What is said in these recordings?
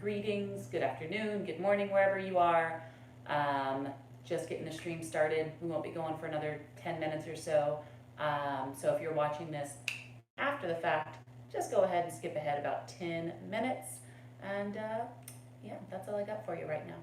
Greetings, good afternoon, good morning, wherever you are. Just getting the stream started. We won't be going for another 10 minutes or so. So if you're watching this after the fact, just go ahead and skip ahead about 10 minutes. And yeah, that's all I got for you right now.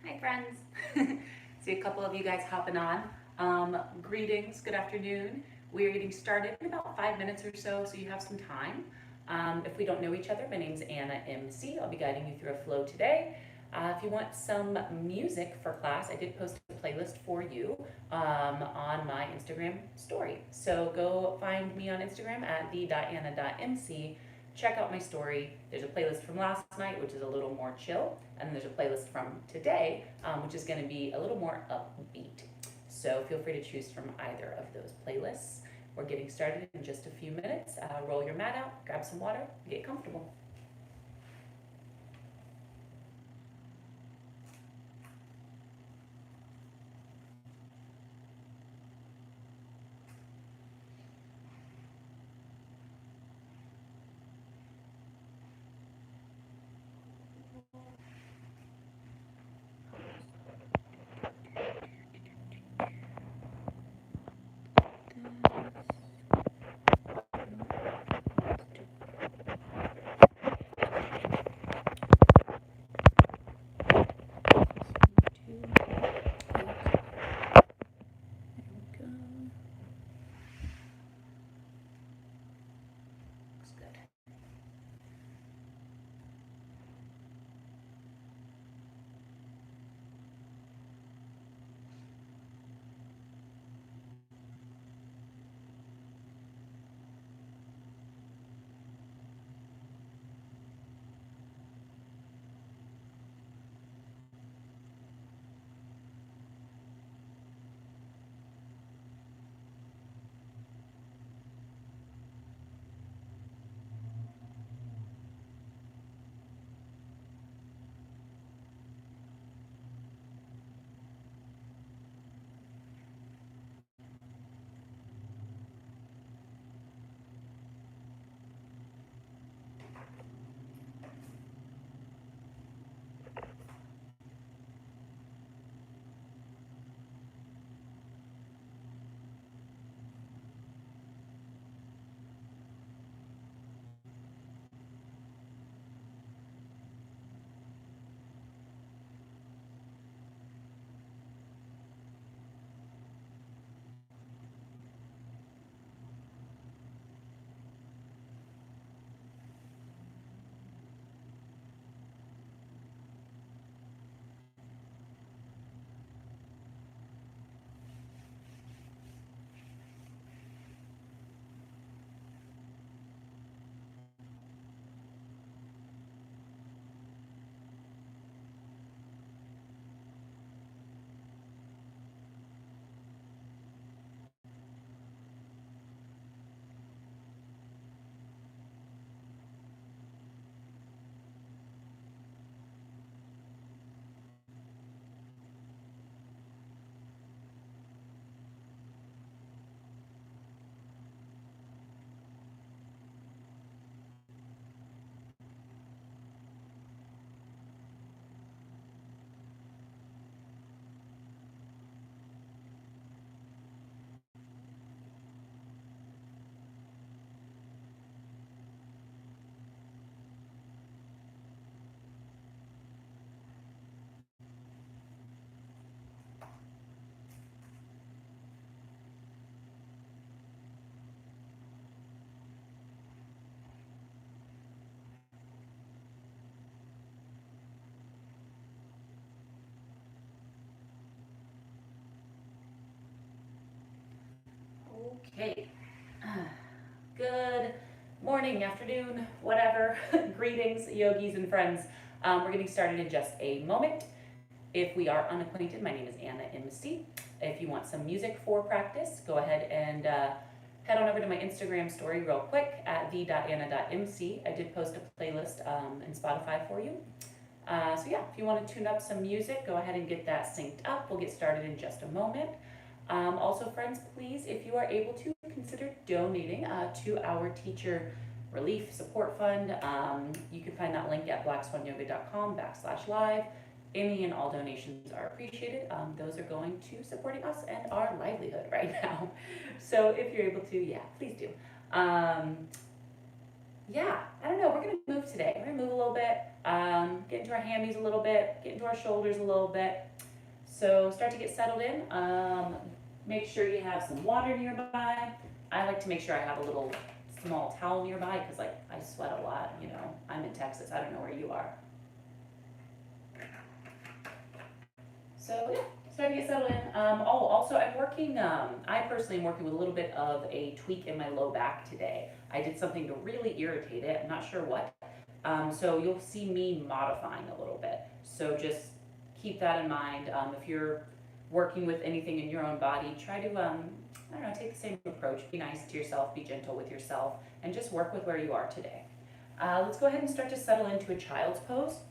Hi friends. See a couple of you guys hopping on. Greetings, good afternoon. We're getting started in about 5 minutes or so you have some time. If we don't know each other, my name's Anna MC. I'll be guiding you through a flow today. If you want some music for class, I did post a playlist for you on my Instagram story. So go find me on Instagram at the.anna.mc. Check out my story. There's a playlist from last night, which is a little more chill, and there's a playlist from today, which is going to be a little more upbeat. So feel free to choose from either of those playlists. We're getting started in just a few minutes. Roll your mat out, grab some water, get comfortable. Okay. Good morning, afternoon, whatever. Greetings, yogis and friends. We're getting started in just a moment. If we are unacquainted, my name is Anna MC. If you want some music for practice, go ahead and head on over to my Instagram story real quick at the.anna.mc. I did post a playlist in Spotify for you. So yeah, if you want to tune up some music, go ahead and get that synced up. We'll get started in just a moment. Also, friends, please, if you are able to, consider donating to our teacher relief support fund. You can find that link at blackswanyoga.com/live. Any and all donations are appreciated. Those are going to supporting us and our livelihood right now. So if you're able to, yeah, please do. Yeah, I don't know, we're gonna move today. We're gonna move a little bit, get into our hammies a little bit, get into our shoulders a little bit. So start to get settled in. Make sure you have some water nearby. I like to make sure I have a little small towel nearby because like I sweat a lot, you know. I'm in Texas, I don't know where you are. So yeah, start to get settled in. Also I'm working, I personally am working with a little bit of a tweak in my low back today. I did something to really irritate it, I'm not sure what. So you'll see me modifying a little bit. So just keep that in mind. If you're working with anything in your own body, try to, I don't know, take the same approach. Be nice to yourself, be gentle with yourself, and just work with where you are today. Let's go ahead and start to settle into a child's pose.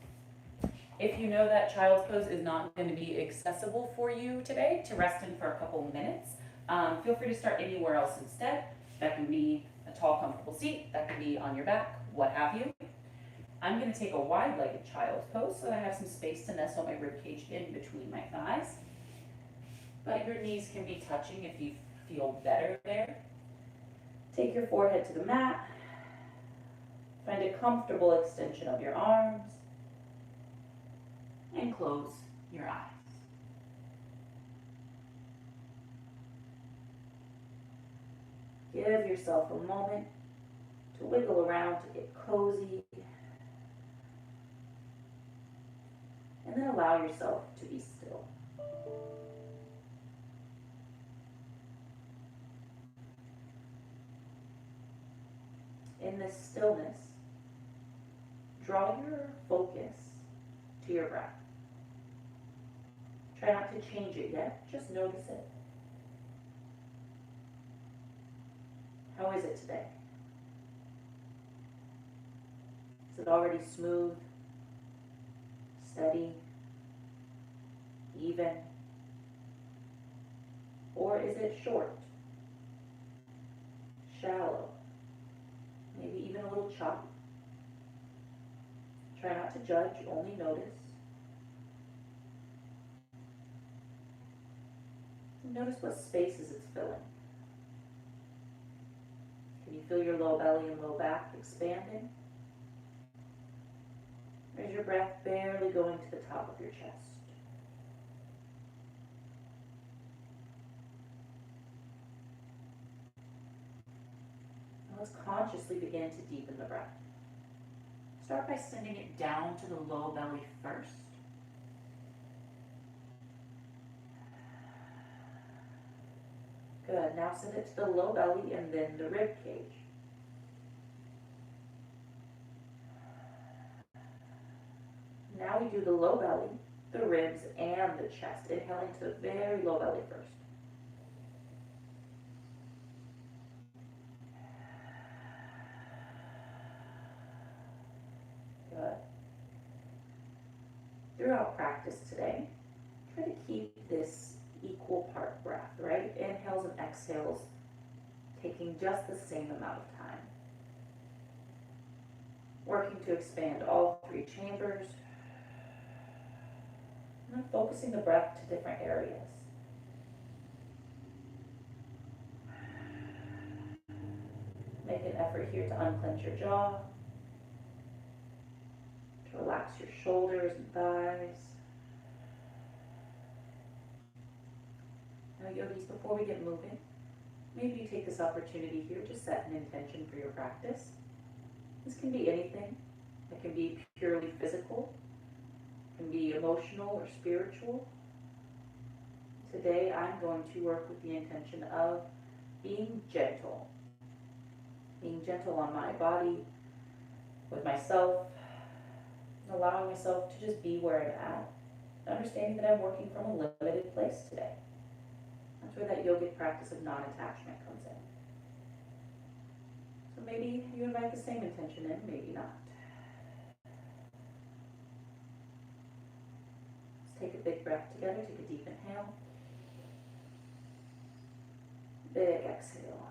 If you know that child's pose is not going to be accessible for you today to rest in for a couple minutes, feel free to start anywhere else instead. That can be a tall, comfortable seat, that can be on your back, what have you. I'm going to take a wide-legged child's pose so that I have some space to nestle my ribcage in between my thighs. But your knees can be touching if you feel better there. Take your forehead to the mat. Find a comfortable extension of your arms. And close your eyes. Give yourself a moment to wiggle around, to get cozy. And then allow yourself to be still. In this stillness, draw your focus to your breath. Try not to change it yet, just notice it. How is it today? Is it already smooth, steady, even? Or is it short, shallow, maybe even a little choppy? Try not to judge, only notice. Notice what spaces it's filling. Can you feel your low belly and low back expanding? Or is your breath barely going to the top of your chest? Now let's consciously begin to deepen the breath. Start by sending it down to the low belly first. Good, now send it to the low belly and then the rib cage. Now we do the low belly, the ribs, and the chest. Inhaling to the very low belly first. Good. Throughout practice today, try to keep this equal part breath, right? Inhales and exhales, taking just the same amount of time. Working to expand all three chambers. And then focusing the breath to different areas. Make an effort here to unclench your jaw, to relax your shoulders and thighs. Now, yogis, before we get moving, maybe you take this opportunity here to set an intention for your practice. This can be anything. It can be purely physical, it can be emotional or spiritual. Today, I'm going to work with the intention of being gentle. Being gentle on my body, with myself, allowing myself to just be where I'm at, understanding that I'm working from a limited place today. That's where that yogic practice of non-attachment comes in. So maybe you invite the same intention in, maybe not. Let's take a big breath together, take a deep inhale. Big exhale.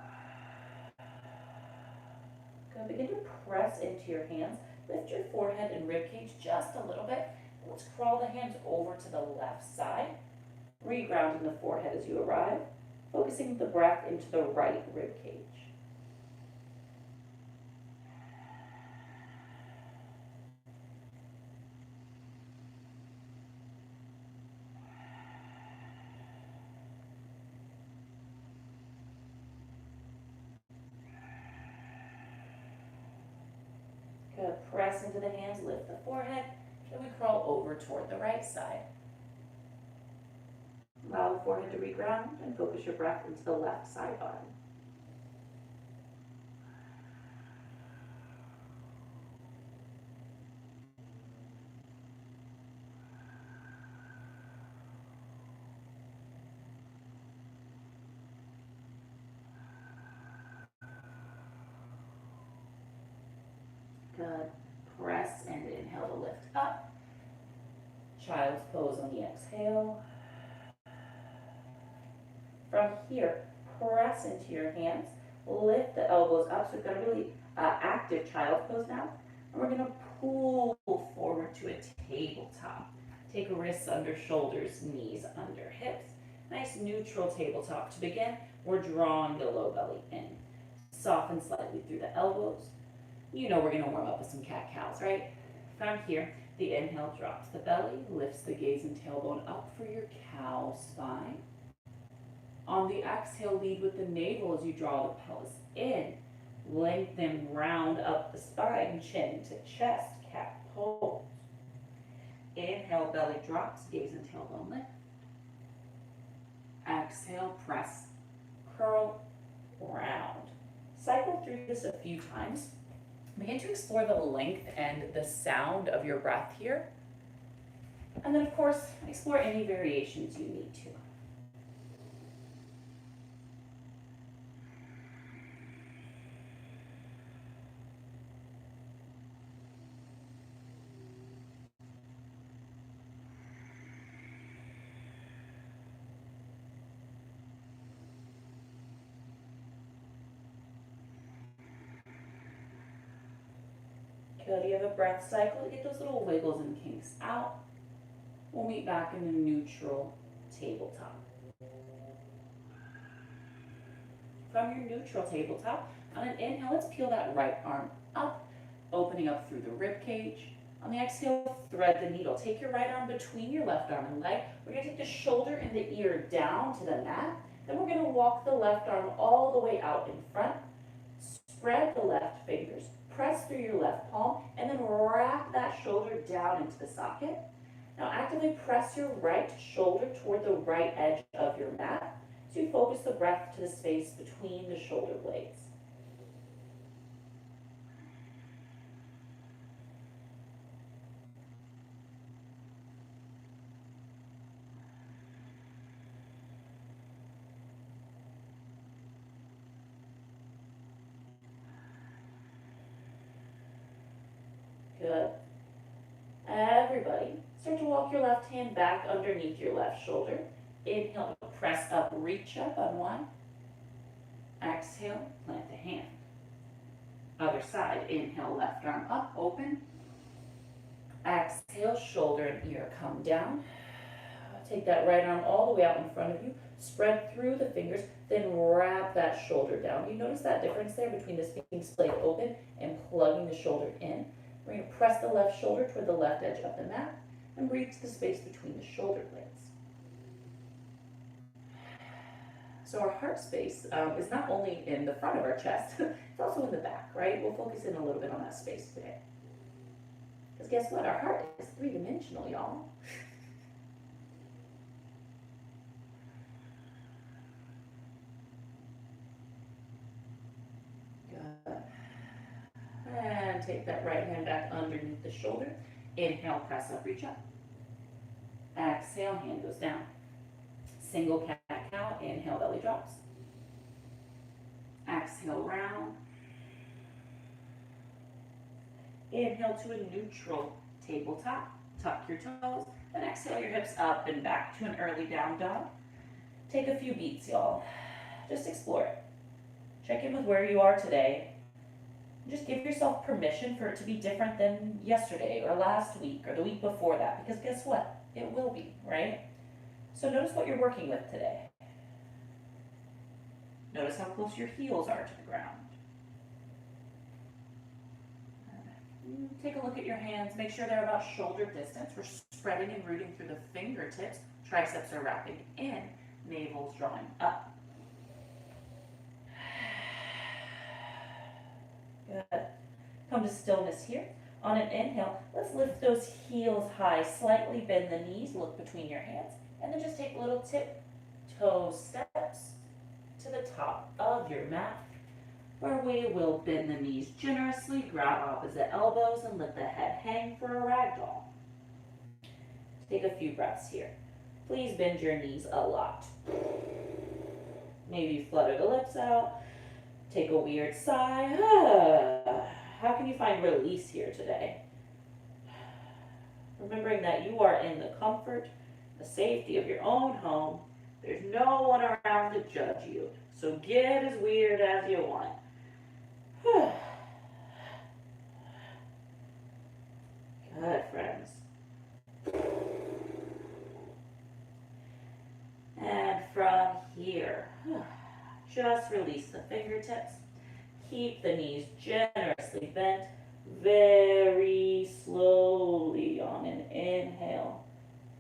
Good. Begin to press into your hands. Lift your forehead and ribcage just a little bit. Let's crawl the hands over to the left side. Regrounding the forehead as you arrive. Focusing the breath into the right ribcage. Good. Press into the hands, lift the forehead. Then we crawl over toward the right side. Allow the forehead to reground and focus your breath into the left side body. Good. Press and inhale to lift up. Child's pose on the exhale. From here, press into your hands. Lift the elbows up. So we've got a really active child's pose now. And we're going to pull forward to a tabletop. Take wrists under shoulders, knees under hips. Nice neutral tabletop. To begin, we're drawing the low belly in. Soften slightly through the elbows. You know we're going to warm up with some cat-cows, right? From here, the inhale drops the belly, lifts the gaze and tailbone up for your cow spine. On the exhale, lead with the navel as you draw the pelvis in. Lengthen, round up the spine, chin to chest, cat pose. Inhale, belly drops, gaze and tailbone lift. Exhale, press, curl, round. Cycle through this a few times. Begin to explore the length and the sound of your breath here. And then, of course, explore any variations you need to. Good. You have a breath cycle to get those little wiggles and kinks out. We'll meet back in the neutral tabletop. From your neutral tabletop, on an inhale, let's peel that right arm up, opening up through the rib cage. On the exhale, thread the needle. Take your right arm between your left arm and leg. We're going to take the shoulder and the ear down to the mat. Then we're going to walk the left arm all the way out in front. Spread the left fingers. Press through your left palm and then wrap that shoulder down into the socket. Now actively press your right shoulder toward the right edge of your mat so you focus the breath to the space between the shoulder blades. Good. Everybody, start to walk your left hand back underneath your left shoulder. Inhale, press up, reach up, unwind. Exhale, plant the hand. Other side, inhale, left arm up, open. Exhale, shoulder and ear come down. Take that right arm all the way out in front of you. Spread through the fingers, then wrap that shoulder down. You notice that difference there between the Sphinx blade open and plugging the shoulder in? We're going to press the left shoulder toward the left edge of the mat and breathe to the space between the shoulder blades. So our heart space is not only in the front of our chest, it's also in the back, right? We'll focus in a little bit on that space today. Because guess what? Our heart is three-dimensional, y'all. take that right hand back underneath the shoulder. Inhale, press up, reach up. Exhale, hand goes down. Single cat-cow, inhale, belly drops. Exhale, round. Inhale to a neutral tabletop. Tuck your toes, and exhale your hips up and back to an early down dog. Take a few beats, y'all. Just explore it. Check in with where you are today. Just give yourself permission for it to be different than yesterday or last week or the week before that, because guess what? It will be, right? So notice what you're working with today. Notice how close your heels are to the ground. Take a look at your hands. Make sure they're about shoulder distance. We're spreading and rooting through the fingertips. Triceps are wrapping in. Navel's drawing up. Good. Come to stillness here. On an inhale, let's lift those heels high. Slightly bend the knees. Look between your hands. And then just take little tip-toe steps to the top of your mat, where we will bend the knees generously, grab opposite elbows, and let the head hang for a ragdoll. Take a few breaths here. Please bend your knees a lot. Maybe flutter the lips out. Take a weird sigh. How can you find release here today? Remembering that you are in the comfort, the safety of your own home. There's no one around to judge you. So get as weird as you want. Good, friends. And from here, just release the fingertips. Keep the knees generously bent, very slowly on an inhale.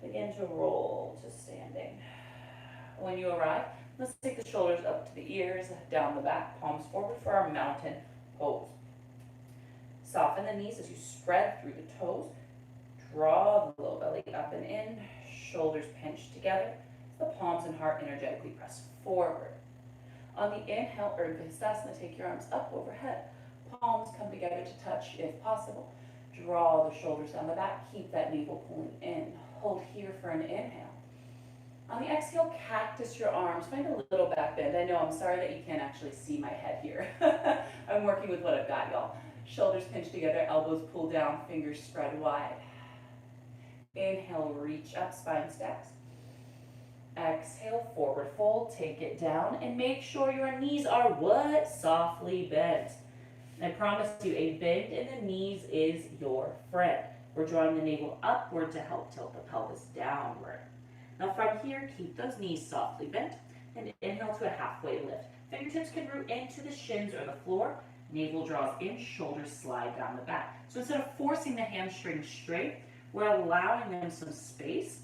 Begin to roll to standing. When you arrive, let's take the shoulders up to the ears, down the back, palms forward for our mountain pose. Soften the knees as you spread through the toes. Draw the low belly up and in, shoulders pinched together. The palms and heart energetically press forward. On the inhale, Urdhva Hastasana, take your arms up overhead. Palms come together to touch if possible. Draw the shoulders down the back. Keep that navel pulling in. Hold here for an inhale. On the exhale, cactus your arms. Find a little back bend. I know, I'm sorry that you can't actually see my head here. I'm working with what I've got, y'all. Shoulders pinch together, elbows pull down, fingers spread wide. Inhale, reach up, spine stacks. Exhale, forward fold, take it down, and make sure your knees are what? Softly bent. And I promise you, a bend in the knees is your friend. We're drawing the navel upward to help tilt the pelvis downward. Now from here, keep those knees softly bent, and inhale to a halfway lift. Fingertips can root into the shins or the floor. Navel draws in, shoulders slide down the back. So instead of forcing the hamstrings straight, we're allowing them some space,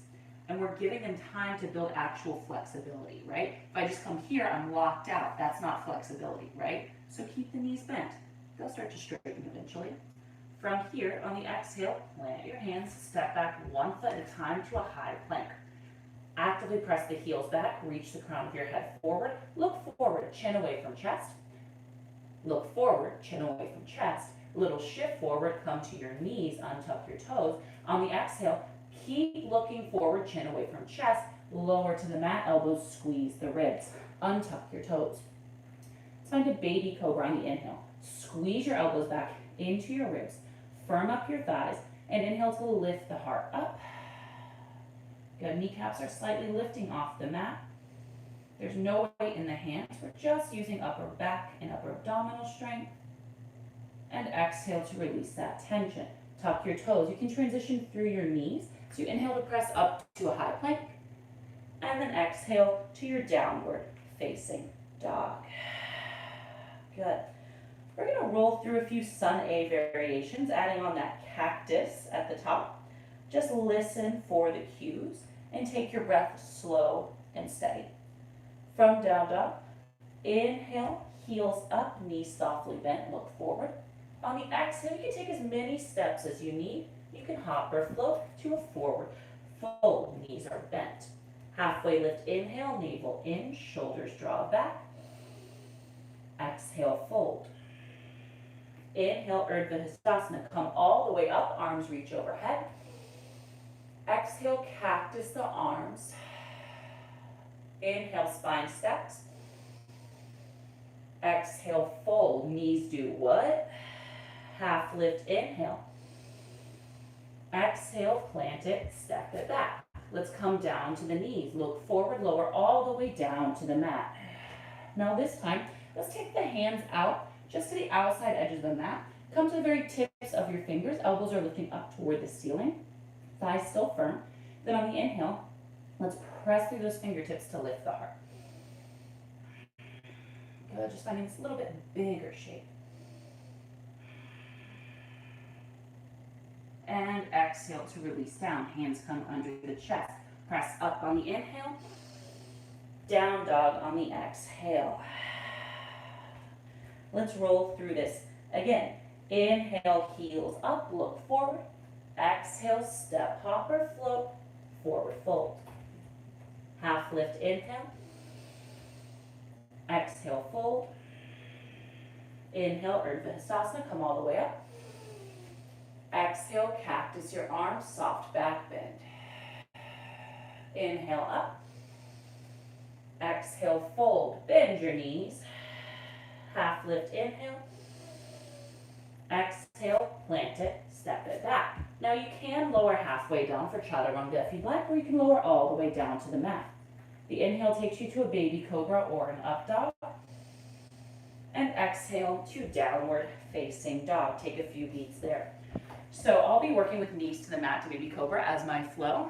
and we're giving them time to build actual flexibility, right? If I just come here, I'm locked out. That's not flexibility, right? So keep the knees bent. They'll start to straighten eventually. From here, on the exhale, plant your hands, step back 1 foot at a time to a high plank. Actively press the heels back, reach the crown of your head forward. Look forward, chin away from chest. Look forward, chin away from chest. Little shift forward, come to your knees, untuck your toes. On the exhale, keep looking forward, chin away from chest. Lower to the mat, elbows squeeze the ribs. Untuck your toes. Let's find a baby cobra on the inhale. Squeeze your elbows back into your ribs. Firm up your thighs, and inhale to lift the heart up. Good, kneecaps are slightly lifting off the mat. There's no weight in the hands. We're just using upper back and upper abdominal strength. And exhale to release that tension. Tuck your toes. You can transition through your knees. So you inhale to press up to a high plank. And then exhale to your downward facing dog. Good. We're going to roll through a few Sun A variations, adding on that cactus at the top. Just listen for the cues and take your breath slow and steady. From down dog, inhale, heels up, knees softly bent, look forward. On the exhale, you can take as many steps as you need. You can hop or float to a forward fold. Knees are bent. Halfway lift, inhale, navel in, shoulders draw back. Exhale, fold. Inhale, Urdhva Hastasana. Come all the way up, arms reach overhead. Exhale, cactus the arms. Inhale, spine stacks. Exhale, fold. Knees do what? Half lift, inhale. Exhale, plant it, step it back. Let's come down to the knees. Look forward, lower all the way down to the mat. Now this time, let's take the hands out just to the outside edges of the mat. Come to the very tips of your fingers. Elbows are lifting up toward the ceiling. Thighs still firm. Then on the inhale, let's press through those fingertips to lift the heart. Good, just finding this a little bit bigger shape. And exhale to release down. Hands come under the chest. Press up on the inhale. Down dog on the exhale. Let's roll through this. Again, inhale, heels up, look forward. Exhale, step, hopper, float, forward fold. Half lift, inhale. Exhale, fold. Inhale, Urdhva Hastasana, come all the way up. Exhale, cactus your arms, soft back bend. Inhale up. Exhale, fold, bend your knees. Half lift, inhale. Exhale, plant it, step it back. Now you can lower halfway down for Chaturanga if you'd like, or you can lower all the way down to the mat. The inhale takes you to a baby cobra or an up dog. And exhale to downward facing dog. Take a few beats there. So I'll be working with knees to the mat to baby cobra as my flow.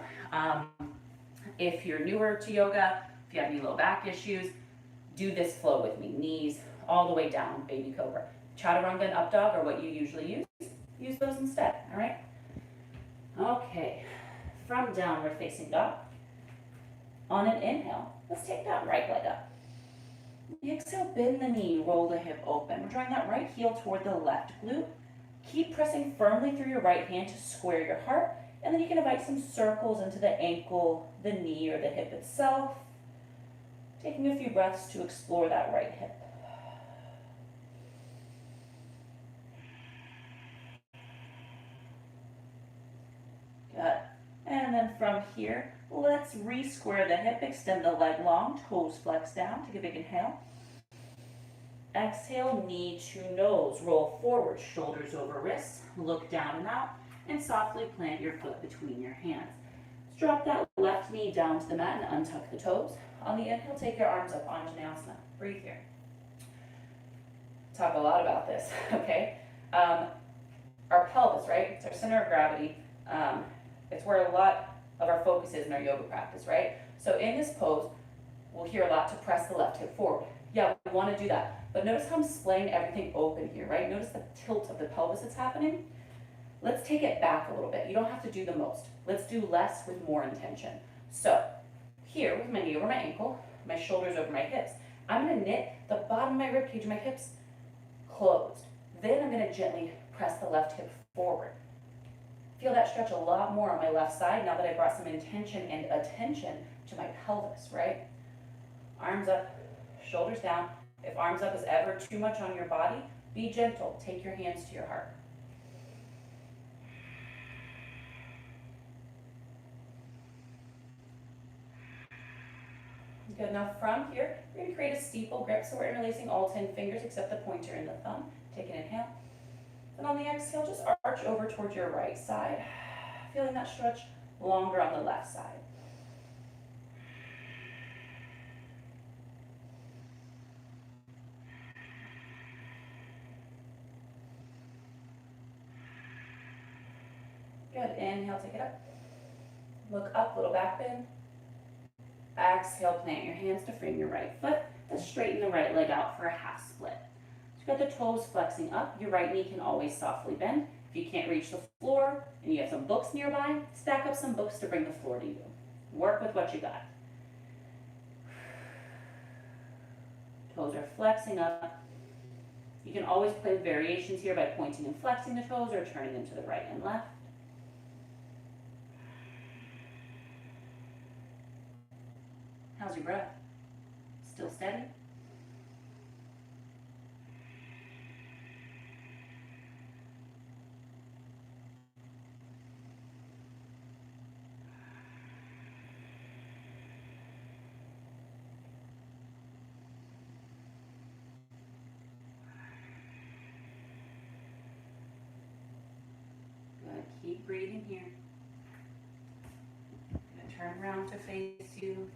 If you're newer to yoga, if you have any low back issues, do this flow with me. Knees all the way down, baby cobra. Chaturanga and up dog are what you usually use. Use those instead, all right? Okay, from downward facing dog. On an inhale, let's take that right leg up. Exhale, bend the knee, roll the hip open. We're drawing that right heel toward the left glute. Keep pressing firmly through your right hand to square your heart, and then you can invite some circles into the ankle, the knee, or the hip itself. Taking a few breaths to explore that right hip. Good. And then from here, let's re-square the hip, extend the leg long, toes flex down. Take a big inhale. Exhale, knee to nose. Roll forward, shoulders over wrists. Look down and out, and softly plant your foot between your hands. Let's drop that left knee down to the mat and untuck the toes. On the inhale, take your arms up, Anjaneyasana. Breathe here. Talk a lot about this, okay? Our pelvis, right? It's our center of gravity. It's where a lot of our focus is in our yoga practice, right? So in this pose, we'll hear a lot to press the left hip forward. Yeah, we want to do that. But notice how I'm splaying everything open here, right? Notice the tilt of the pelvis that's happening. Let's take it back a little bit. You don't have to do the most. Let's do less with more intention. So here, with my knee over my ankle, my shoulders over my hips, I'm going to knit the bottom of my rib cage and my hips closed. Then I'm going to gently press the left hip forward. Feel that stretch a lot more on my left side now that I brought some intention and attention to my pelvis, right? Arms up, shoulders down. If arms up is ever too much on your body, be gentle. Take your hands to your heart. Good. Now from here, we're going to create a steeple grip. So we're interlacing all 10 fingers except the pointer and the thumb. Take an inhale. And on the exhale, just arch over towards your right side. Feeling that stretch longer on the left side. Good. Inhale, take it up. Look up, little back bend. Exhale, plant your hands to frame your right foot. Then straighten the right leg out for a half split. So you've got the toes flexing up. Your right knee can always softly bend. If you can't reach the floor and you have some books nearby, stack up some books to bring the floor to you. Work with what you got. Toes are flexing up. You can always play with variations here by pointing and flexing the toes or turning them to the right and left. How's your breath? Still steady? Keep breathing here. I'm gonna turn around to face you.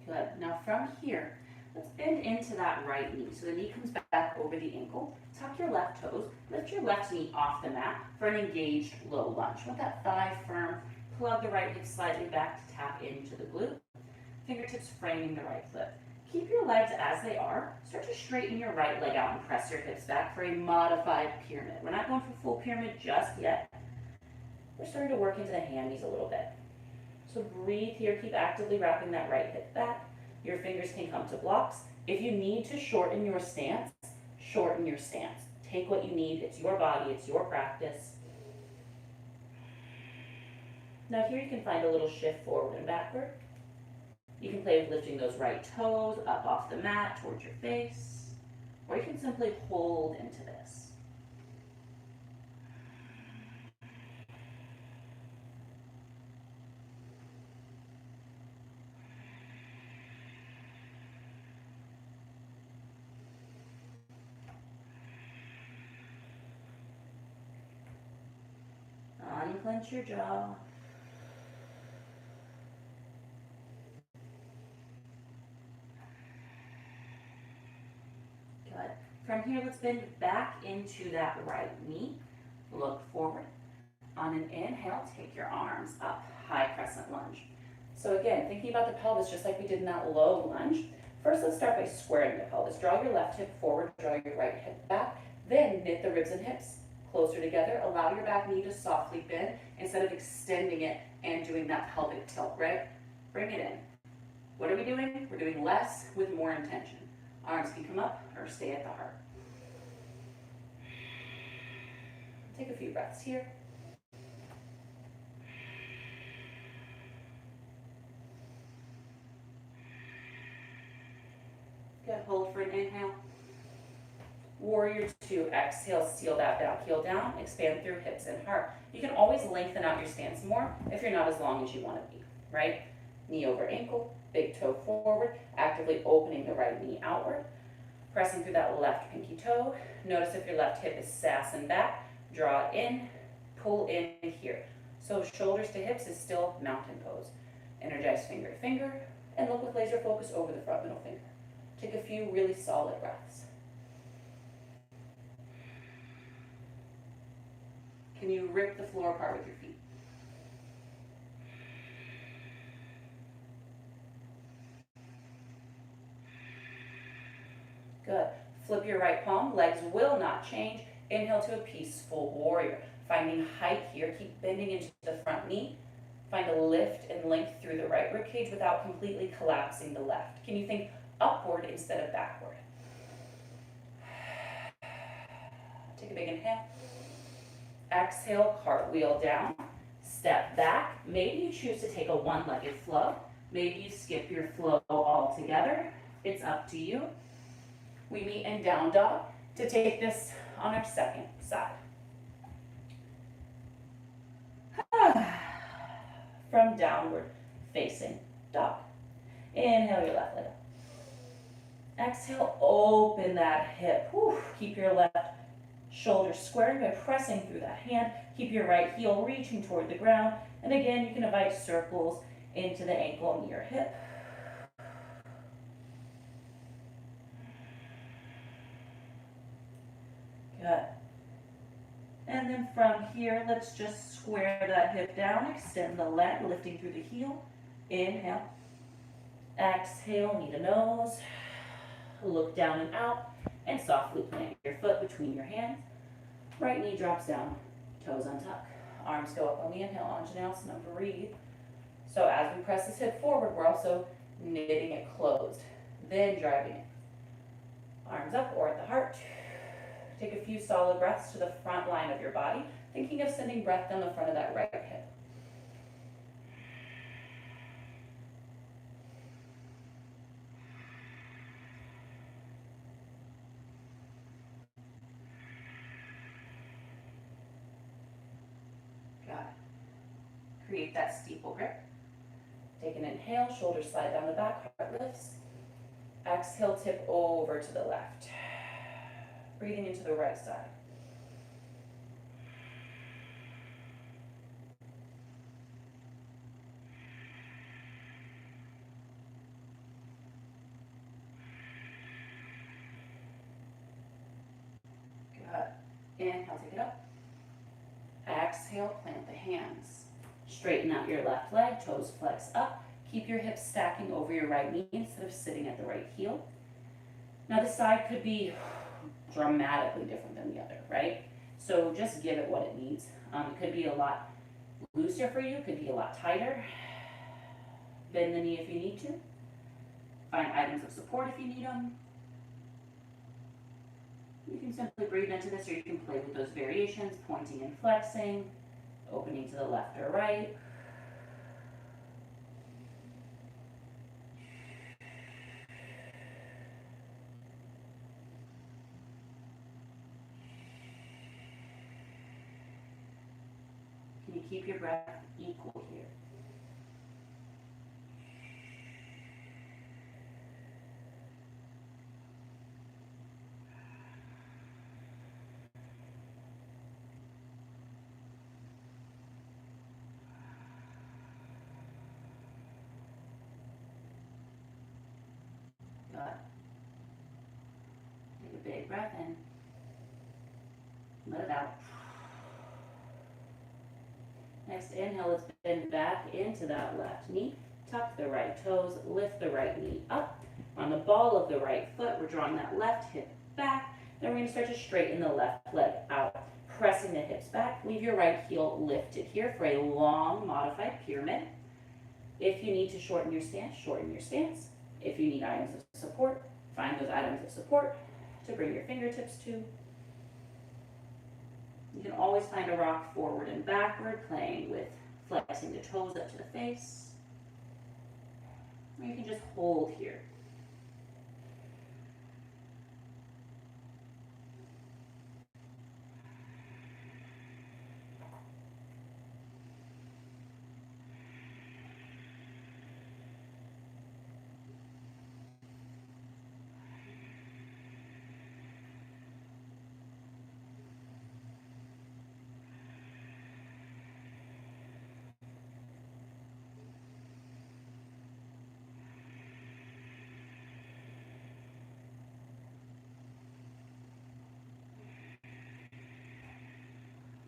Good. Now from here, let's bend into that right knee. So the knee comes back over the ankle. Tuck your left toes. Lift your left knee off the mat for an engaged low lunge. With that thigh firm, plug the right hip slightly back to tap into the glute. Fingertips framing the right foot. Keep your legs as they are. Start to straighten your right leg out and press your hips back for a modified pyramid. We're not going for full pyramid just yet. We're starting to work into the hammies a little bit. So breathe here. Keep actively wrapping that right hip back. Your fingers can come to blocks. If you need to shorten your stance, shorten your stance. Take what you need. It's your body. It's your practice. Now here you can find a little shift forward and backward. You can play with lifting those right toes up off the mat towards your face, or you can simply hold into this. Unclench your jaw. Good. From here, let's bend back into that right knee. Look forward. On an inhale, take your arms up, high crescent lunge. So again, thinking about the pelvis just like we did in that low lunge. First, let's start by squaring the pelvis. Draw your left hip forward, draw your right hip back. Then knit the ribs and hips closer together. Allow your back knee to softly bend instead of extending it and doing that pelvic tilt, right? Bring it in. What are we doing? We're doing less with more intention. Arms can come up or stay at the heart. Take a few breaths here. Good, hold for an inhale. Warrior two, exhale, seal that back heel down, expand through hips and heart. You can always lengthen out your stance more if you're not as long as you want to be, right? Knee over ankle, big toe forward, actively opening the right knee outward, pressing through that left pinky toe. Notice if your left hip is sassing back, draw it in, pull in here. So shoulders to hips is still mountain pose. Energize finger to finger, and look with laser focus over the front middle finger. Take a few really solid breaths. Can you rip the floor apart with your feet? Good. Flip your right palm. Legs will not change. Inhale to a peaceful warrior. Finding height here. Keep bending into the front knee. Find a lift and length through the right rib cage without completely collapsing the left. Can you think upward instead of backward? Take a big inhale. Exhale, cartwheel down. Step back. Maybe you choose to take a one-legged flow. Maybe you skip your flow altogether. It's up to you. We meet in down dog to take this on our second side. From downward facing dog. Inhale your left leg up. Exhale, open that hip. Whew. Keep your left shoulder squared by pressing through that hand. Keep your right heel reaching toward the ground. And again, you can invite circles into the ankle near hip. Good. And then from here, let's just square that hip down, extend the leg, lifting through the heel. Inhale. Exhale, knee to nose. Look down and out, and softly plant your foot between your hands. Right knee drops down, toes untuck. Arms go up on the inhale, Anjaneyasana, breathe. So as we press this hip forward, we're also knitting it closed, then driving it. Arms up or at the heart. Take a few solid breaths to the front line of your body, thinking of sending breath down the front of that right hip. Got it. Create that steeple grip. Take an inhale, shoulders slide down the back, heart lifts. Exhale, tip over to the left. Breathing into the right side. Good. Inhale, take it up. Exhale, plant the hands. Straighten out your left leg, toes flex up. Keep your hips stacking over your right knee instead of sitting at the right heel. Now this side could be dramatically different than the other, right? So just give it what it needs. It could be a lot looser for you, it could be a lot tighter. Bend the knee if you need to. Find items of support if you need them. You can simply breathe into this, or you can play with those variations, pointing and flexing, opening to the left or right. Can you keep your breath equal here? Good. Take a big breath in. Let it out. Next inhale, let's bend back into that left knee. Tuck the right toes, lift the right knee up. On the ball of the right foot, we're drawing that left hip back. Then we're going to start to straighten the left leg out. Pressing the hips back. Leave your right heel lifted here for a long modified pyramid. If you need to shorten your stance, shorten your stance. If you need items of support, find those items of support to bring your fingertips to. You can always find a rock forward and backward, playing with flexing the toes up to the face. Or you can just hold here.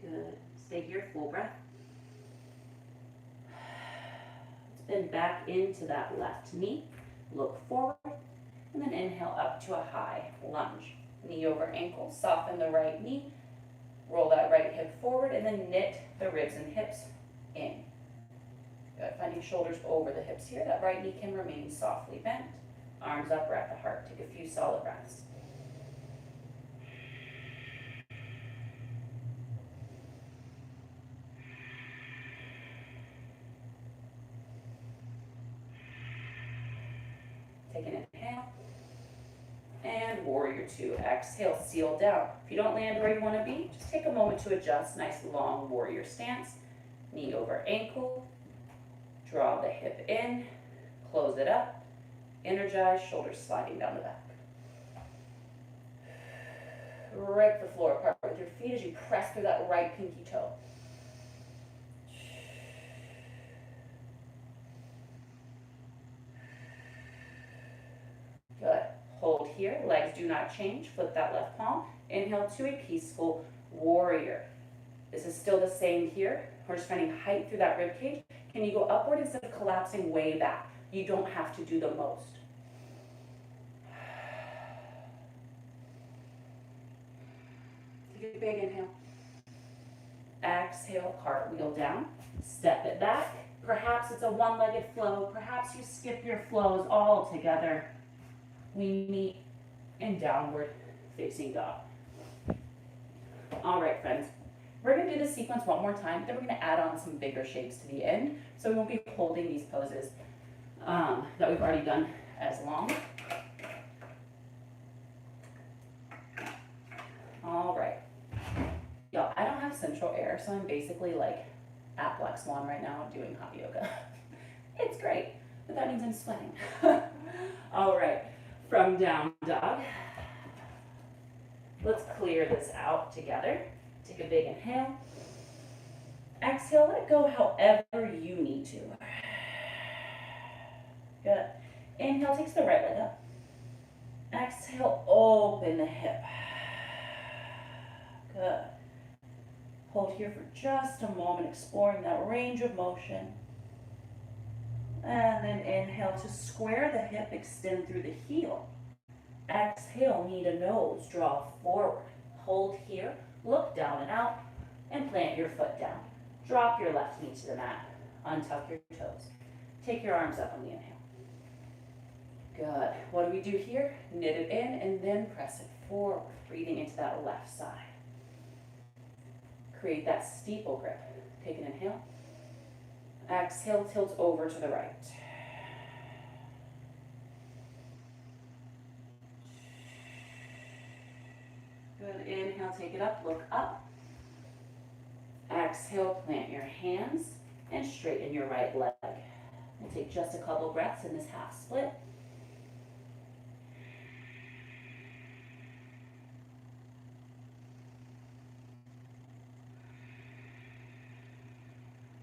Good. Stay here, full breath. Let's bend back into that left knee. Look forward, and then inhale up to a high lunge. Knee over ankle, soften the right knee. Roll that right hip forward, and then knit the ribs and hips in. Good. Finding shoulders over the hips here. That right knee can remain softly bent. Arms up at the heart. Take a few solid breaths. Take an inhale. And warrior two. Exhale, seal down. If you don't land where you want to be, just take a moment to adjust. Nice long warrior stance. Knee over ankle. Draw the hip in. Close it up. Energize, shoulders sliding down the back. Rip the floor apart with your feet as you press through that right pinky toe. Good. Hold here. Legs do not change. Flip that left palm. Inhale to a peaceful warrior. This is still the same here. We're just finding height through that rib cage. Can you go upward instead of collapsing way back? You don't have to do the most. Take a big inhale. Exhale, cartwheel down. Step it back. Perhaps it's a one-legged flow. Perhaps you skip your flows all together. We meet in downward facing dog. All right, friends. We're going to do this sequence one more time, then we're going to add on some bigger shapes to the end, so we won't be holding these poses that we've already done as long. All right. Y'all, I don't have central air, so I'm basically like at Black Swan right now doing hot yoga. It's great, but that means I'm sweating. All right, from down dog. Let's clear this out together. Take a big inhale. Exhale, let it go however you need to. Good. Inhale, takes the right leg up. Exhale, open the hip. Good. Hold here for just a moment, exploring that range of motion. And then inhale to square the hip, extend through the heel. Exhale, knee to nose, draw forward. Hold here, look down and out, and plant your foot down. Drop your left knee to the mat. Untuck your toes. Take your arms up on the inhale. Good. What do we do here? Knit it in and then press it forward, breathing into that left side. Create that steeple grip. Take an inhale. Exhale, tilt over to the right. Good. Inhale, take it up, look up. Exhale, plant your hands and straighten your right leg. We'll take just a couple breaths in this half split.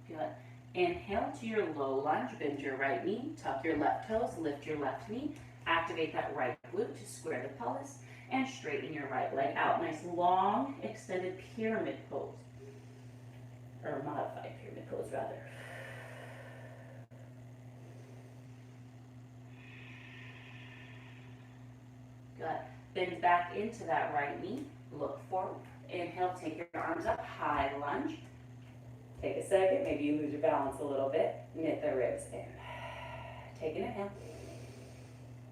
Good. Inhale to your low lunge, bend your right knee, tuck your left toes, lift your left knee, activate that right glute to square the pelvis, and straighten your right leg out. Nice long extended pyramid pose, or modified pyramid pose rather. Good. Bend back into that right knee, look forward. Inhale, take your arms up, high lunge. Take a second, maybe you lose your balance a little bit. Knit the ribs in. Take an inhale.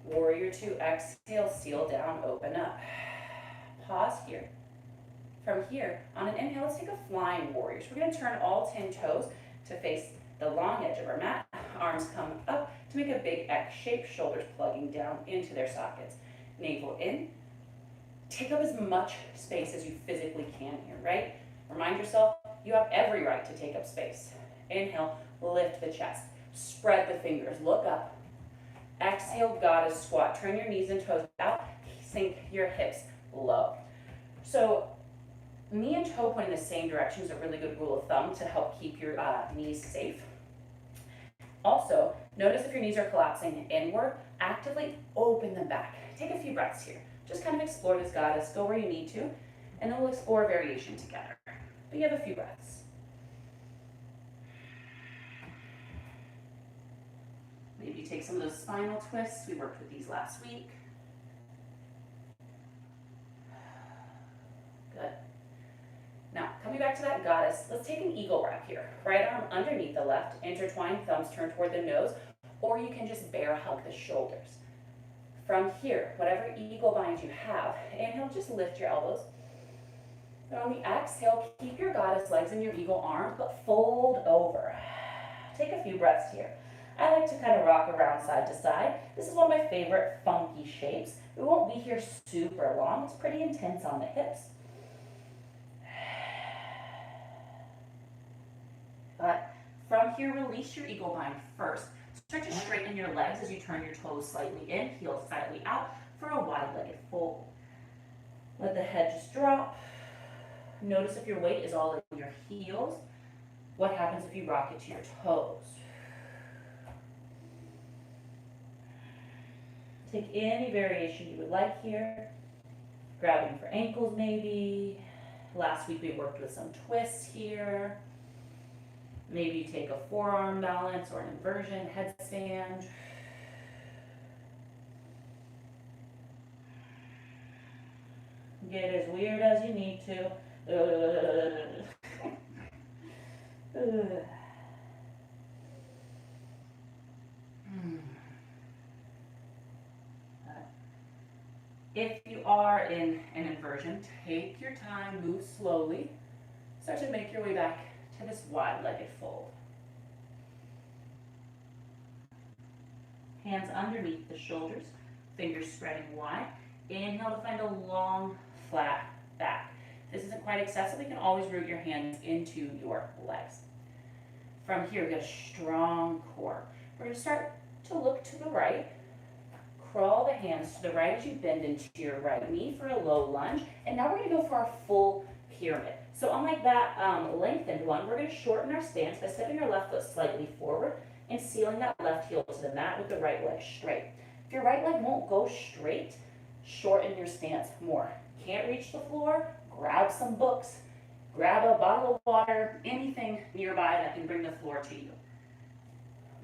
Warrior two, exhale, seal down, open up. Pause here. From here, on an inhale, let's take a flying warrior. So we're gonna turn all 10 toes to face the long edge of our mat. Arms come up to make a big X shape, shoulders plugging down into their sockets. Navel in. Take up as much space as you physically can here, right? Remind yourself, you have every right to take up space. Inhale, lift the chest. Spread the fingers, look up. Exhale, goddess squat. Turn your knees and toes out. Sink your hips low. So knee and toe point in the same direction is a really good rule of thumb to help keep your knees safe. Also, notice if your knees are collapsing inward, actively open them back. Take a few breaths here. Just kind of explore this goddess, go where you need to, and then we'll explore variation together. But you have a few breaths. Maybe take some of those spinal twists. We worked with these last week. Good. Now, coming back to that goddess, let's take an eagle wrap here. Right arm underneath the left, intertwine thumbs, turn toward the nose, or you can just bear hug the shoulders. From here, whatever eagle bind you have, inhale, just lift your elbows. And on the exhale, keep your goddess legs in your eagle arms, but fold over. Take a few breaths here. I like to kind of rock around side to side. This is one of my favorite funky shapes. We won't be here super long. It's pretty intense on the hips. But from here, release your eagle bind first. Start to straighten your legs as you turn your toes slightly in, heels slightly out for a wide-legged fold. Let the head just drop. Notice if your weight is all in your heels. What happens if you rock it to your toes? Take any variation you would like here. Grabbing for ankles maybe. Last week we worked with some twists here. Maybe you take a forearm balance or an inversion headstand. Get as weird as you need to. If you are in an inversion, take your time, move slowly. Start to make your way back to this wide-legged fold. Hands underneath the shoulders, fingers spreading wide. Inhale to find a long, flat back. If this isn't quite accessible, you can always root your hands into your legs. From here, we get a strong core. We're going to start to look to the right, crawl the hands to the right as you bend into your right knee for a low lunge. And now we're gonna go for our full pyramid. So unlike that lengthened one, we're gonna shorten our stance by stepping our left foot slightly forward and sealing that left heel to the mat with the right leg straight. If your right leg won't go straight, shorten your stance more. Can't reach the floor, grab some books, grab a bottle of water, anything nearby that can bring the floor to you.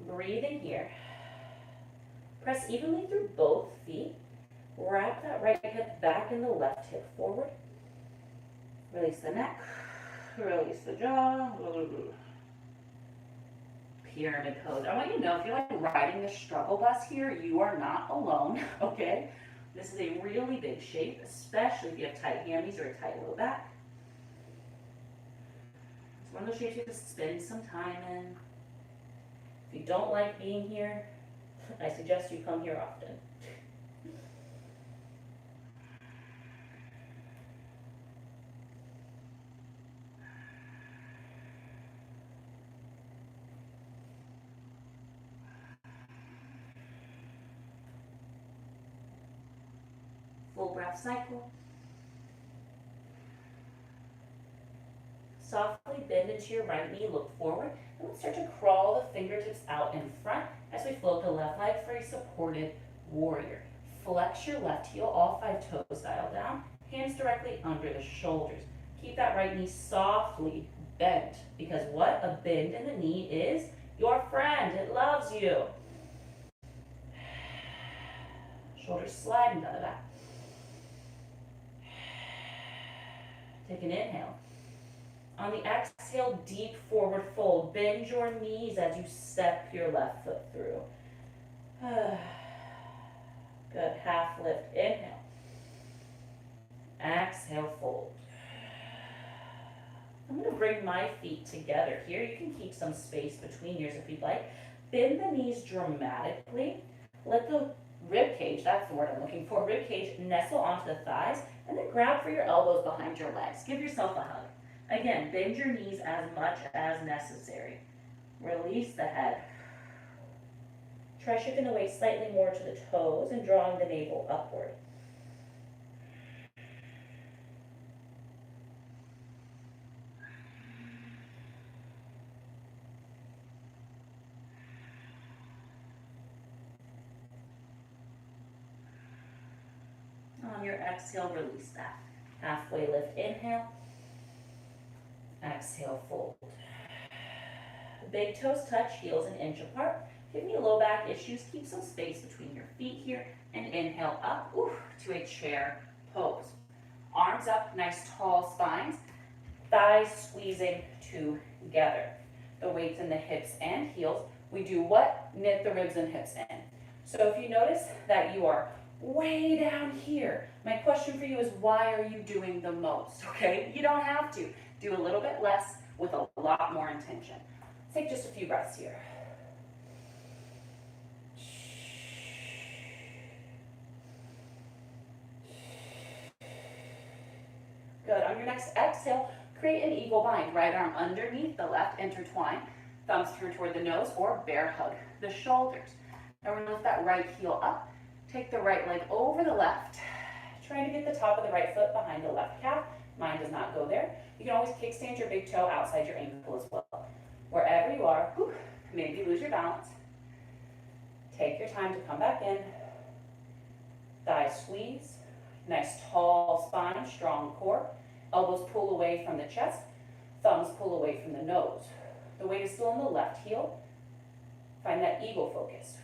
Breathe in here. Press evenly through both feet. Wrap that right hip back and the left hip forward. Release the neck, release the jaw. Pyramid pose. I want you to know, if you're like riding the struggle bus here, you are not alone, okay? This is a really big shape, especially if you have tight hammies or a tight low back. It's one of those shapes you have to spend some time in. If you don't like being here, I suggest you come here often. Full breath cycle. Softly bend into your right knee, look forward, and let's start to crawl the fingertips out in front as we float the left leg for a supported warrior. Flex your left heel, all 5 toes dial down, hands directly under the shoulders. Keep that right knee softly bent, because what a bend in the knee is your friend. It loves you. Shoulders sliding down the back. Take an inhale. On the exhale, deep forward fold. Bend your knees as you step your left foot through. Good. Half lift. Inhale. Exhale, fold. I'm going to bring my feet together here. You can keep some space between yours if you'd like. Bend the knees dramatically. Let the rib cage, that's the word I'm looking for, rib cage nestle onto the thighs, and then grab for your elbows behind your legs. Give yourself a hug. Again, bend your knees as much as necessary. Release the head. Try shifting the weight slightly more to the toes and drawing the navel upward. On your exhale, release that. Halfway lift, inhale. Exhale, fold. Big toes touch, heels an inch apart. If you have any low back issues, keep some space between your feet here and inhale up to a chair pose. Arms up, nice tall spines. Thighs squeezing together. The weight's in the hips and heels. We do what? Knit the ribs and hips in. So if you notice that you are way down here, my question for you is, why are you doing the most, okay? You don't have to. Do a little bit less with a lot more intention. Take just a few breaths here. Good. On your next exhale, create an eagle bind. Right arm underneath, the left intertwine. Thumbs turn toward the nose or bear hug the shoulders. Now we're going to lift that right heel up. Take the right leg over the left. Trying to get the top of the right foot behind the left calf. Mine does not go there. You can always kickstand your big toe outside your ankle as well. Wherever you are, maybe lose your balance. Take your time to come back in. Thighs squeeze. Nice tall spine, strong core. Elbows pull away from the chest. Thumbs pull away from the nose. The weight is still in the left heel. Find that eagle focus.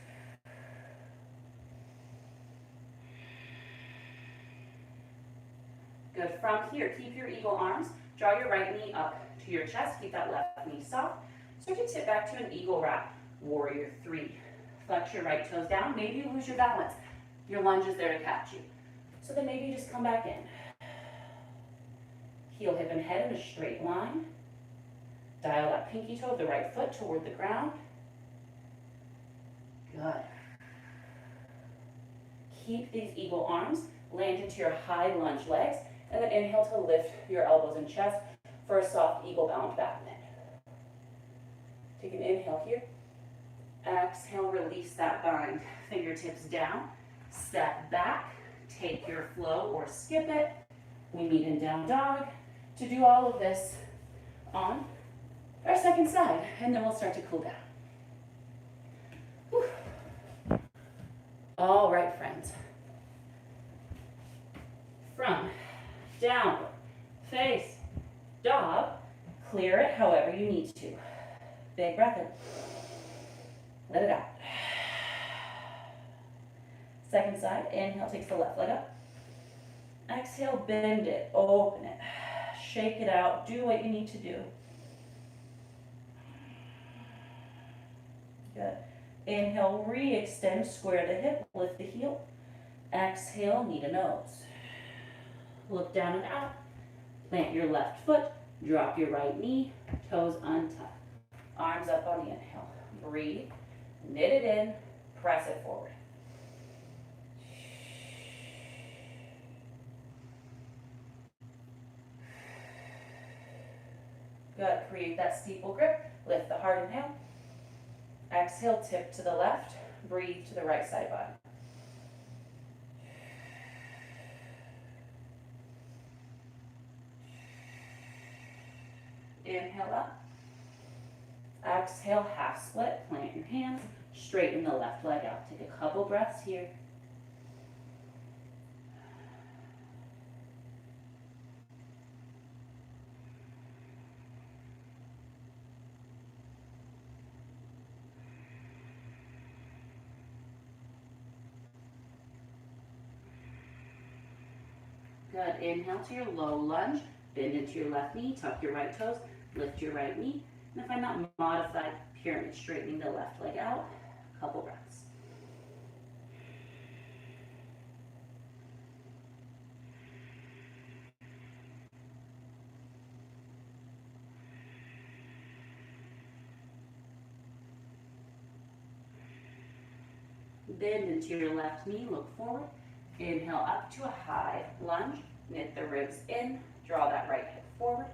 Good. From here, keep your eagle arms. Draw your right knee up to your chest. Keep that left knee soft. Start to tip back to an eagle wrap. Warrior 3. Flex your right toes down. Maybe you lose your balance. Your lunge is there to catch you. So then maybe you just come back in. Heel, hip, and head in a straight line. Dial that pinky toe of the right foot toward the ground. Good. Keep these eagle arms. Land into your high lunge legs. And then inhale to lift your elbows and chest for a soft eagle bound back bend. Take an inhale here. Exhale, release that bind. Fingertips down. Step back, take your flow or skip it. We meet in down dog to do all of this on our second side, and then we'll start to cool down. Whew. All right, friends. From downward face dog, clear it however you need to. Big breath in. Let it out. Second side, inhale, takes the left leg up. Exhale, bend it, open it. Shake it out, do what you need to do. Good. Inhale, re-extend, square the hip, lift the heel. Exhale, knee to nose. Look down and out. Plant your left foot, drop your right knee, toes untucked. Arms up on the inhale. Breathe, knit it in, press it forward. Good, create that steeple grip, lift the heart, inhale. Exhale, tip to the left, breathe to the right side body. Inhale up. Exhale, half split, plant your hands, straighten the left leg out. Take a couple breaths here. Good, inhale to your low lunge, bend into your left knee, tuck your right toes, lift your right knee, and find that modified pyramid, straightening the left leg out, a couple breaths. Bend into your left knee, look forward. Inhale up to a high lunge, knit the ribs in, draw that right hip forward.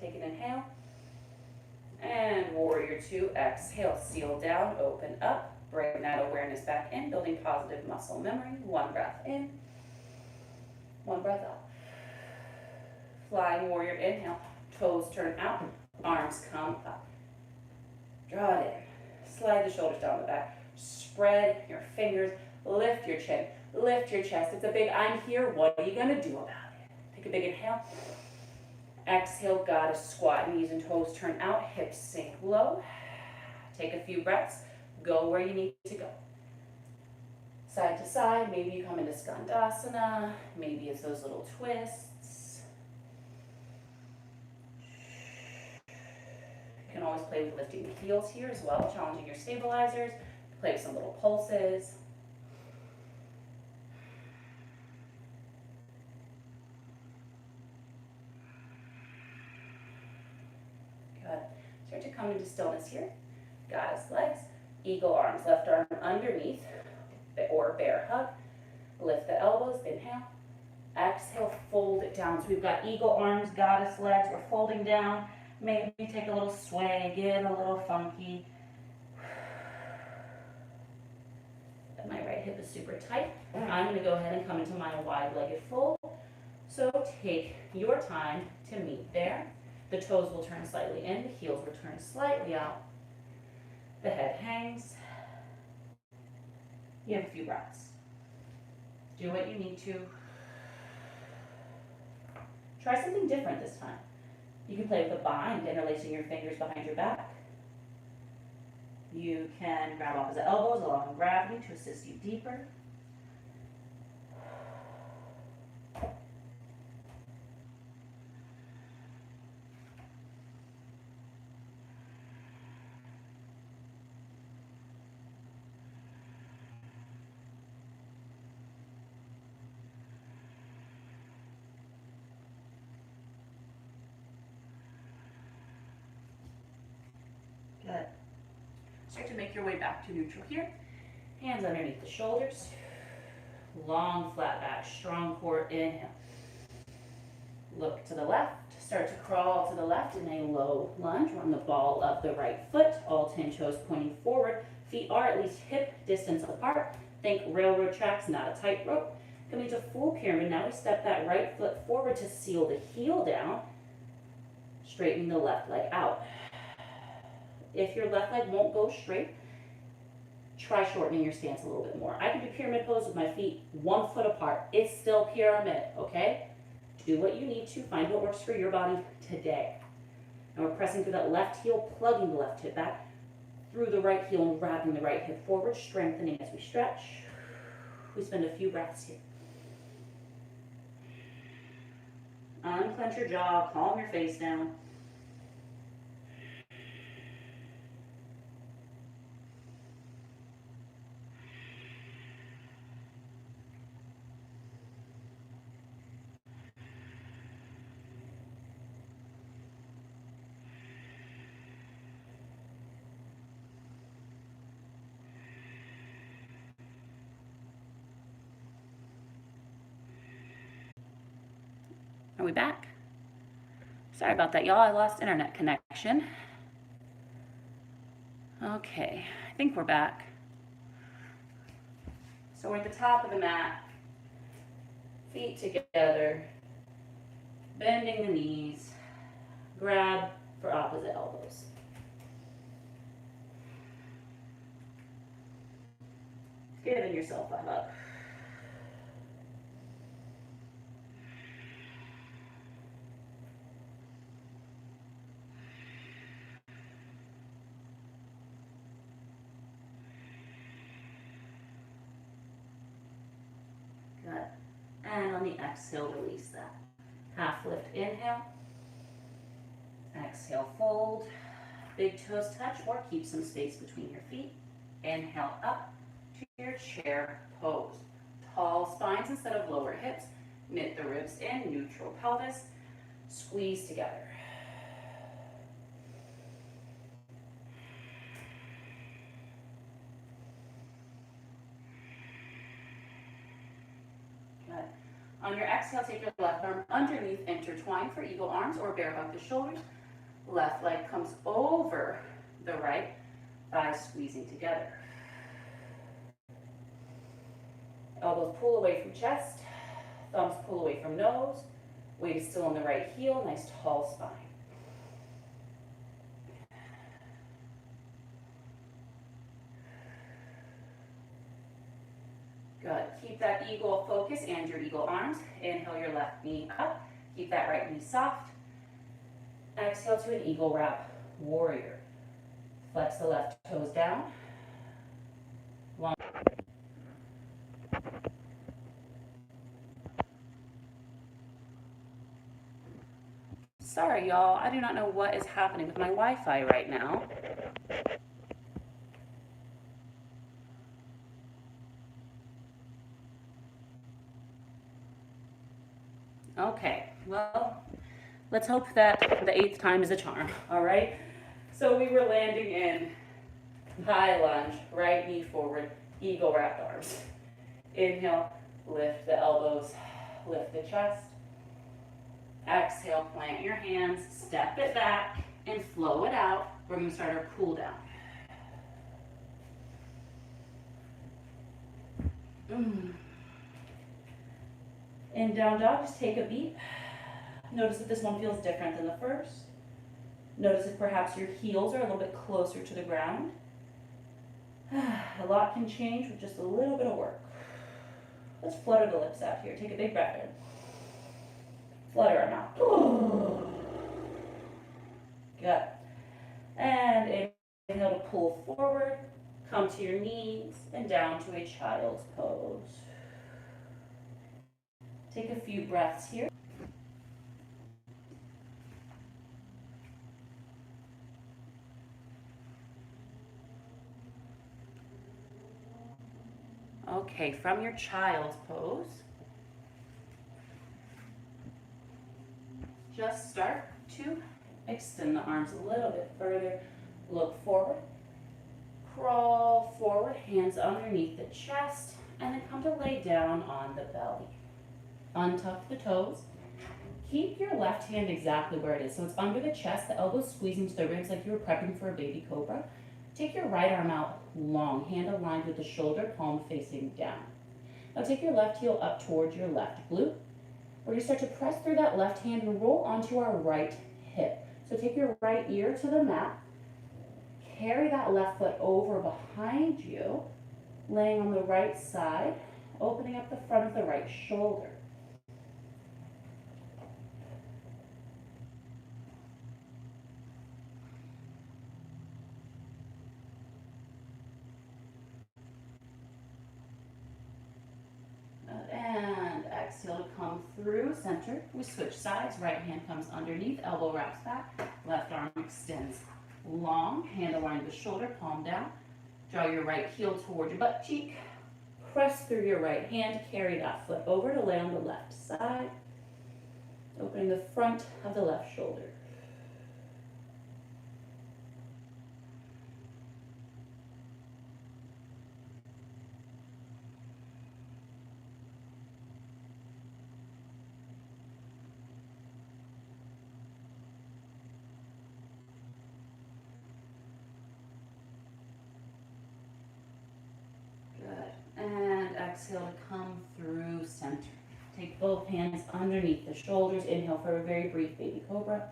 Take an inhale. And warrior two, exhale, seal down, open up. Bring that awareness back in, building positive muscle memory. One breath in, one breath out. Flying warrior, inhale, toes turn out, arms come up. Draw it in, slide the shoulders down the back, spread your fingers, lift your chin, lift your chest. It's a big I'm here, what are you gonna do about it? Take a big inhale. Exhale, goddess squat, knees and toes turn out, hips sink low. Take a few breaths, go where you need to go. Side to side, maybe you come into Skandasana, maybe it's those little twists. You can always play with lifting the heels here as well, challenging your stabilizers, play with some little pulses. Good. Start to come into stillness here. Goddess legs, eagle arms, left arm underneath, or bear hug. Lift the elbows, inhale. Exhale, fold it down. So we've got eagle arms, goddess legs, we're folding down. Maybe take a little sway, get a little funky. My right hip is super tight. I'm going to go ahead and come into my wide-legged fold. So take your time to meet there. The toes will turn slightly in, the heels will turn slightly out. The head hangs. You have a few breaths. Do what you need to. Try something different this time. You can play with a bind, interlacing your fingers behind your back. You can grab opposite elbows, allowing gravity to assist you deeper. Good. Start to make your way back to neutral here. Hands underneath the shoulders. Long flat back, strong core, inhale. Look to the left, start to crawl to the left in a low lunge. We're on the ball of the right foot, all 10 toes pointing forward. Feet are at least hip distance apart. Think railroad tracks, not a tightrope. Coming to full pyramid, now we step that right foot forward to seal the heel down, straightening the left leg out. If your left leg won't go straight, try shortening your stance a little bit more. I can do pyramid pose with my feet 1 foot apart. It's still pyramid, okay? Do what you need to, find what works for your body today. And we're pressing through that left heel, plugging the left hip back, through the right heel and wrapping the right hip forward, strengthening as we stretch. We spend a few breaths here. Unclench your jaw, calm your face down. Are we back? Sorry about that, y'all. I lost internet connection. Okay, I think we're back. So we're at the top of the mat, feet together, bending the knees, grab for opposite elbows. Giving yourself a hug. Good. And on the exhale, release that. Half lift, inhale. Exhale, fold. Big toes touch or keep some space between your feet. Inhale up to your chair pose. Tall spines instead of lower hips. Knit the ribs in, neutral pelvis. Squeeze together. Good. On your exhale, take your left arm underneath, intertwine for eagle arms or bear hug the shoulders. Left leg comes over the right, thighs squeezing together. Elbows pull away from chest, thumbs pull away from nose, weight is still on the right heel, nice tall spine. Good. Keep that eagle focus and your eagle arms. Inhale your left knee up. Keep that right knee soft. Exhale to an eagle wrap, warrior. Flex the left toes down. Long. Sorry, y'all. I do not know what is happening with my Wi-Fi right now. Okay, well, let's hope that the 8th time is a charm, all right? So we were landing in high lunge, right knee forward, eagle wrapped arms. Inhale, lift the elbows, lift the chest. Exhale, plant your hands, step it back, and flow it out. We're gonna start our cool down. In down dog, just take a beat. Notice if this one feels different than the first. Notice if perhaps your heels are a little bit closer to the ground. A lot can change with just a little bit of work. Let's flutter the lips out here. Take a big breath in. Flutter our mouth. Good. And inhale to pull forward. Come to your knees and down to a child's pose. Take a few breaths here. Okay, from your child's pose, just start to extend the arms a little bit further. Look forward, crawl forward, hands underneath the chest, and then come to lay down on the belly. Untuck the toes, keep your left hand exactly where it is. So it's under the chest, the elbows squeezing to the ribs like you were prepping for a baby cobra. Take your right arm out long, hand aligned with the shoulder, palm facing down. Now take your left heel up towards your left glute. We're going to start to press through that left hand and roll onto our right hip. So take your right ear to the mat. Carry that left foot over behind you, laying on the right side, opening up the front of the right shoulder. And exhale to come through center. We switch sides. Right hand comes underneath, elbow wraps back, left arm extends long, hand aligned with shoulder, palm down. Draw your right heel toward your butt cheek. Press through your right hand, carry that foot over to lay on the left side, opening the front of the left shoulder. And exhale to come through center. Take both hands underneath the shoulders. Inhale for a very brief baby cobra.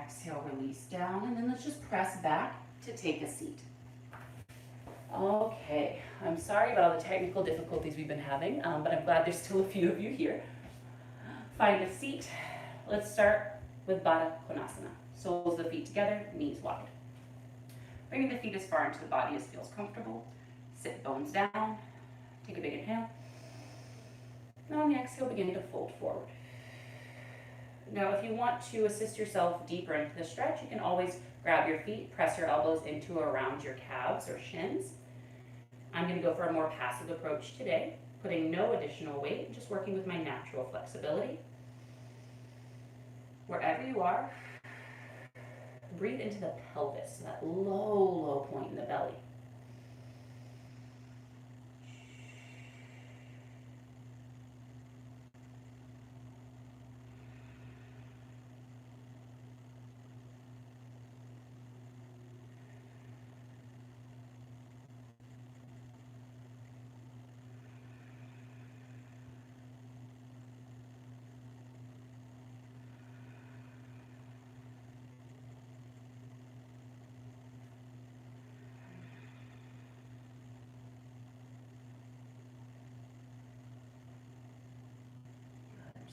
Exhale, release down, and then let's just press back to take a seat. Okay, I'm sorry about all the technical difficulties we've been having, but I'm glad there's still a few of you here. Find a seat. Let's start with Baddha Konasana. Soles of the feet together, knees wide. Bringing the feet as far into the body as feels comfortable. Sit bones down. Take a big inhale. Now on the exhale, beginning to fold forward. Now, if you want to assist yourself deeper into the stretch, you can always grab your feet, press your elbows into or around your calves or shins. I'm going to go for a more passive approach today, putting no additional weight, just working with my natural flexibility. Wherever you are, breathe into the pelvis, that low point in the belly.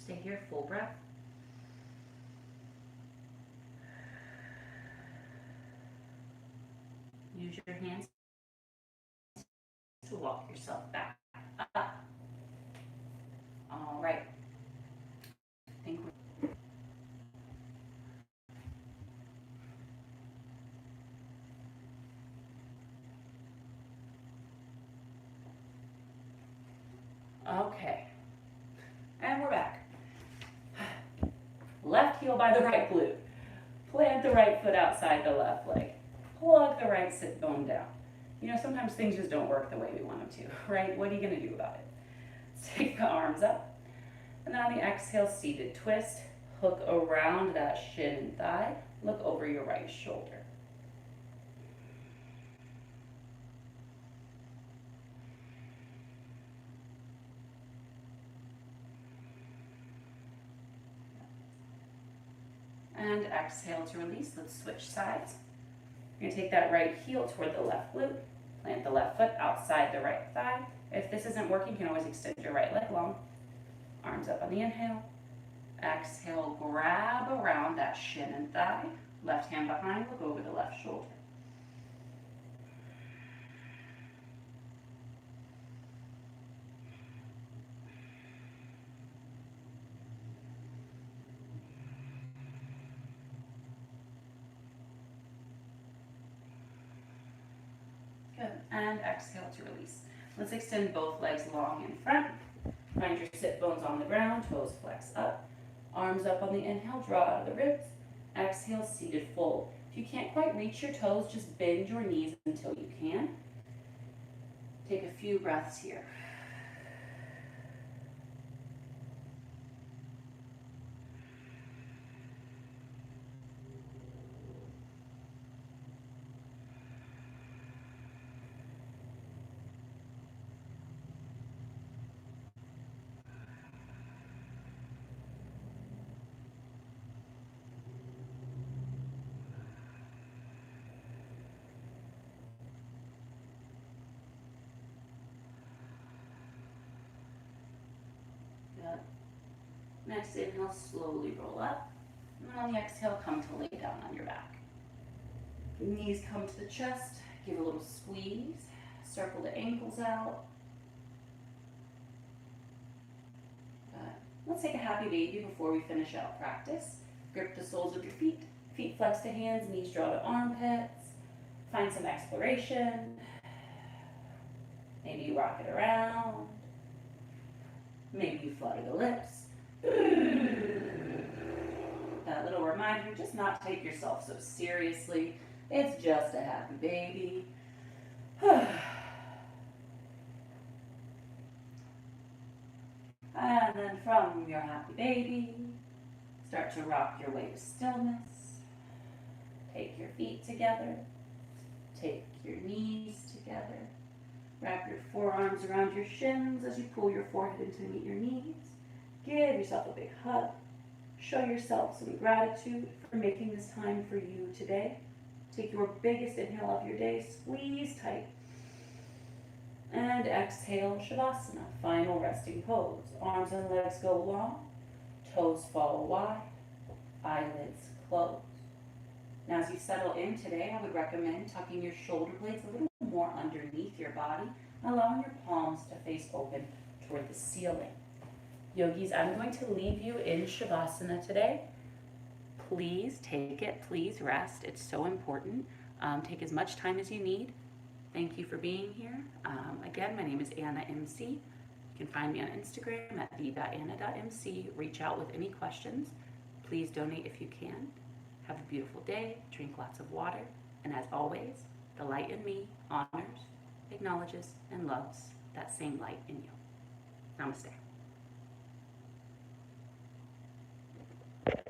Stay here, full breath. Use your hands to walk yourself back up. All right. Okay. And we're back. Left heel by the right glute. Plant the right foot outside the left leg. Plug the right sit bone down. You know, sometimes things just don't work the way we want them to, right? What are you going to do about it? Take the arms up. And then on the exhale, seated twist. Hook around that shin and thigh. Look over your right shoulder. And exhale to release. Let's switch sides. You're going to take that right heel toward the left glute. Plant the left foot outside the right thigh. If this isn't working, you can always extend your right leg long. Arms up on the inhale. Exhale, grab around that shin and thigh. Left hand behind, look over the left shoulder. Good, and exhale to release. Let's extend both legs long in front. Find your sit bones on the ground, toes flex up. Arms up on the inhale, draw out of the ribs. Exhale, seated fold. If you can't quite reach your toes, just bend your knees until you can. Take a few breaths here. Next inhale, slowly roll up. And on the exhale, come to lay down on your back. Knees come to the chest, give a little squeeze, circle the ankles out. Let's take a happy baby before we finish out practice. Grip the soles of your feet, feet flex to hands, knees draw to armpits. Find some exploration. Maybe you rock it around. Maybe you flutter the lips. That little reminder, just not take yourself so seriously. It's just a happy baby. And then from your happy baby, start to rock your way to stillness. Take your feet together. Take your knees together. Wrap your forearms around your shins as you pull your forehead in to meet your knees. Give yourself a big hug. Show yourself some gratitude for making this time for you today. Take your biggest inhale of your day, squeeze tight. And exhale, Shavasana, final resting pose. Arms and legs go long, toes fall wide, eyelids close. Now as you settle in today, I would recommend tucking your shoulder blades a little more underneath your body, allowing your palms to face open toward the ceiling. Yogis, I'm going to leave you in Shavasana today. Please take it, please rest. It's so important. Take as much time as you need. Thank you for being here. Again, my name is Anna MC. You can find me on Instagram at the.anna.mc. Reach out with any questions. Please donate if you can. Have a beautiful day. Drink lots of water. And as always, the light in me honors, acknowledges, and loves that same light in you. Namaste.